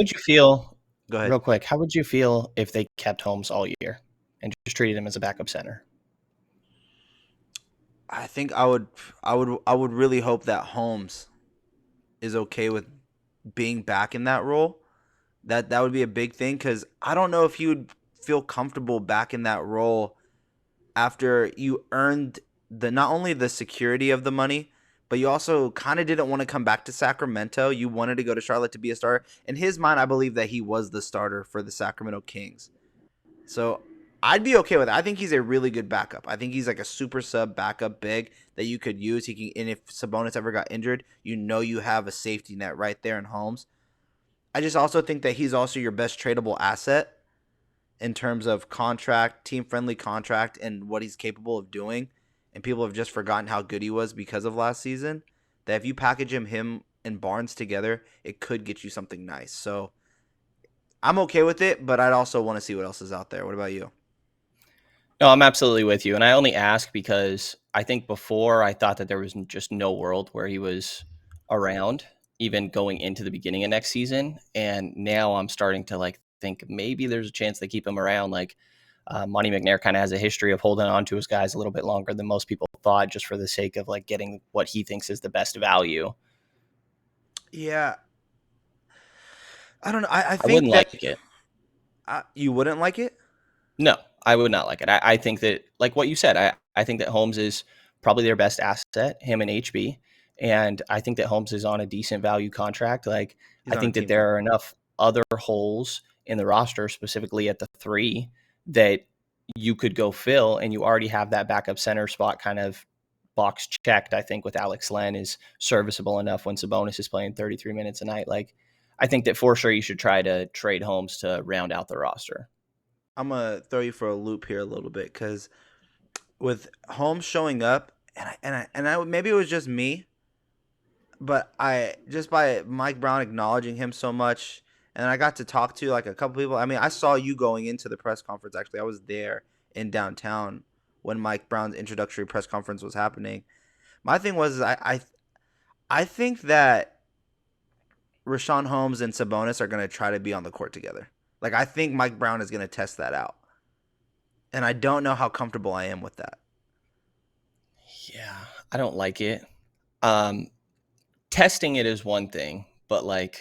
would you feel, Go ahead. real quick, how would you feel if they kept Holmes all year and just treated him as a backup center? I think I would really hope that Holmes is okay with being back in that role. That would be a big thing because I don't know if he would feel comfortable back in that role after you earned the not only the security of the money, but you also kind of didn't want to come back to Sacramento. You wanted to go to Charlotte to be a starter. In his mind, I believe that he was the starter for the Sacramento Kings. So I'd be okay with it. I think he's a really good backup. I think he's like a super sub backup big that you could use. He can, and if Sabonis ever got injured, you know you have a safety net right there in Holmes. I just also think that he's also your best tradable asset in terms of contract, team friendly contract, and what he's capable of doing. And people have just forgotten how good he was because of last season. That if you package him and Barnes together, it could get you something nice. So I'm okay with it, but I'd also want to see what else is out there. What about you? No, I'm absolutely with you. And I only ask because I think before I thought that there was just no world where he was around, even going into the beginning of next season. And now I'm starting to like think maybe there's a chance they keep him around. Like Monty McNair kind of has a history of holding on to his guys a little bit longer than most people thought, just for the sake of like getting what he thinks is the best value. Yeah, I don't know. I I think wouldn't that like it. you wouldn't like it. No, I would not like it. I think that, like what you said, I think that Holmes is probably their best asset, him and HB. And I think that Holmes is on a decent value contract. Like, He's I on a think that team there are contract. enough other holes in the roster, specifically at the three, that you could go fill, and you already have that backup center spot kind of box checked. I think with Alex Len is serviceable enough when Sabonis is playing 33 minutes a night. Like, I think that for sure you should try to trade Holmes to round out the roster. I'm gonna throw you for a loop here a little bit because with Holmes showing up, and I maybe it was just me, but I just by Mike Brown acknowledging him so much, and I got to talk to like a couple people. I mean, I saw you going into the press conference. Actually, I was there in downtown when Mike Brown's introductory press conference was happening. My thing was, I think that Richaun Holmes and Sabonis are gonna try to be on the court together. Like I think Mike Brown is gonna test that out, and I don't know how comfortable I am with that. Yeah, I don't like it. Um, Testing it is one thing, but like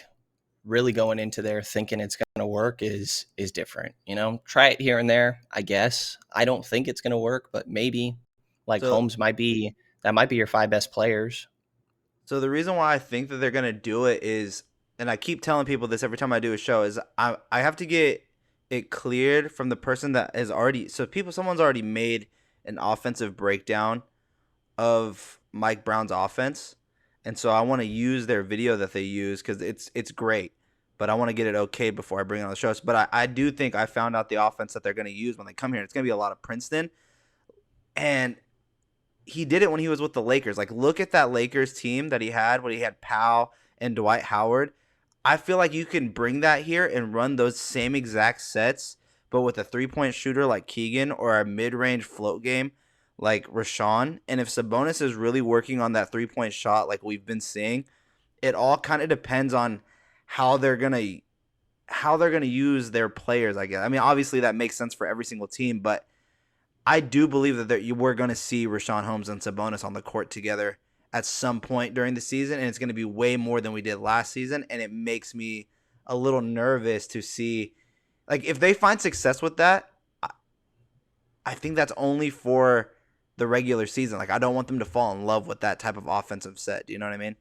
really going into there thinking it's going to work is different. You know, try it here and there. I guess I don't think it's going to work, but maybe like So Holmes might be that might be your five best players. So the reason why I think that they're gonna do it is, and I keep telling people this every time I do a show, is I have to get it cleared from the person that is already someone's already made an offensive breakdown of Mike Brown's offense, and so I want to use their video that they use because it's great, but I want to get it okay before I bring it on the show. But I do think I found out the offense that they're gonna use when they come here. It's gonna be a lot of Princeton, and he did it when he was with the Lakers. Like, look at that Lakers team that he had when he had Powell and Dwight Howard. I feel like you can bring that here and run those same exact sets, but with a 3-point shooter like Keegan or a mid range float game like Richaun. And if Sabonis is really working on that 3-point shot like we've been seeing, it all kind of depends on how they're gonna use their players. I guess. I mean, obviously that makes sense for every single team, but I do believe that we're going to see Richaun Holmes and Sabonis on the court together at some point during the season, and it's going to be way more than we did last season, and it makes me a little nervous to see, like, if they find success with that, I think that's only for the regular season. Like, I don't want them to fall in love with that type of offensive set. Do you know what I mean?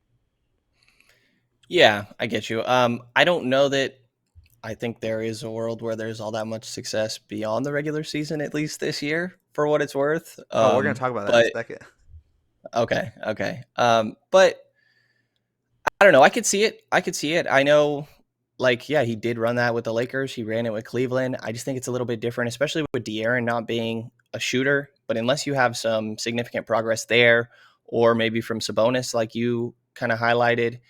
Yeah, I get you. I don't know that I think there is a world where there's all that much success beyond the regular season, at least this year, for what it's worth. Oh, we're going to talk about that in a But second. okay, okay. But I don't know. I could see it. I could see it. I know, like, yeah, he did run that with the Lakers. He ran it with Cleveland. I just think it's a little bit different, especially with De'Aaron not being a shooter. But unless you have some significant progress there, or maybe from Sabonis, like you kind of highlighted,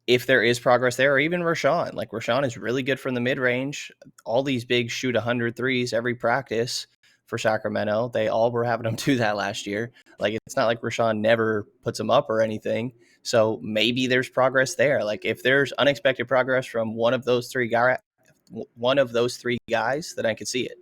if there is progress there, or even Rashawn, like Rashawn is really good from the mid range. All these big shoot 100 threes every practice for Sacramento. They all were having them do that last year. Like it's not like Rashawn never puts them up or anything. So maybe there's progress there. Like if there's unexpected progress from one of those three guys, then I could see it.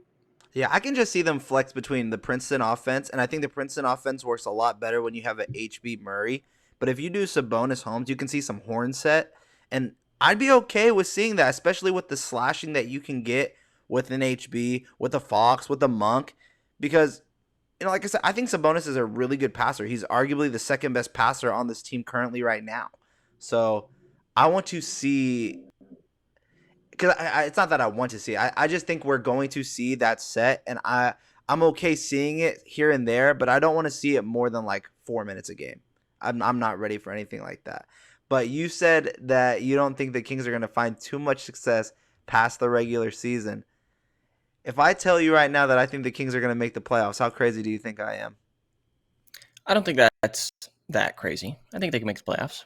Yeah, I can just see them flex between the Princeton offense, and I think the Princeton offense works a lot better when you have a HB Murray. But if you do Sabonis Holmes, you can see some horn set, and I'd be okay with seeing that, especially with the slashing that you can get with an HB, with a Fox, with a Monk, because like I said, I think Sabonis is a really good passer. He's arguably the second best passer on this team currently right now. So I want to see because it's not that I want to see. I just think we're going to see that set, and I'm okay seeing it here and there, but I don't want to see it more than like 4 minutes a game. I'm not ready for anything like that. But you said that you don't think the Kings are going to find too much success past the regular season. If I tell you right now that I think the Kings are going to make the playoffs, how crazy do you think I am? I don't think that's that crazy. I think they can make the playoffs.